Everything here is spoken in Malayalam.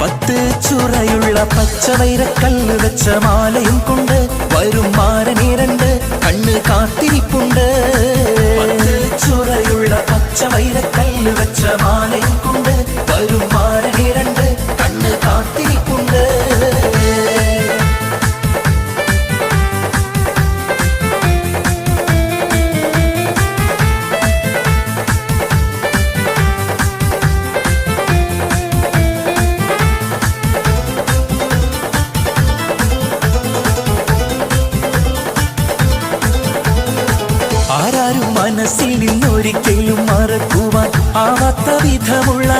പത്ത് ചുറയുള്ള പച്ചവൈരക്കല്ല് വെച്ച മാലയും കൊണ്ട് വരും മാരനീരണ്ട് കണ്ണ് കാത്തിരിപ്പുണ്ട്. പത്ത് ചുറയുള്ള പച്ചവൈരക്കല്ല് വെച്ച മാലയും കൊണ്ട് വരും മാരനീരണ്ട് കണ്ണ് കാത്തിരിപ്പുണ്ട്. ആരാരും മനസ്സിൽ നിന്നൊരിക്കലും മറക്കുവാൻ ആവാത്ത വിധമുള്ള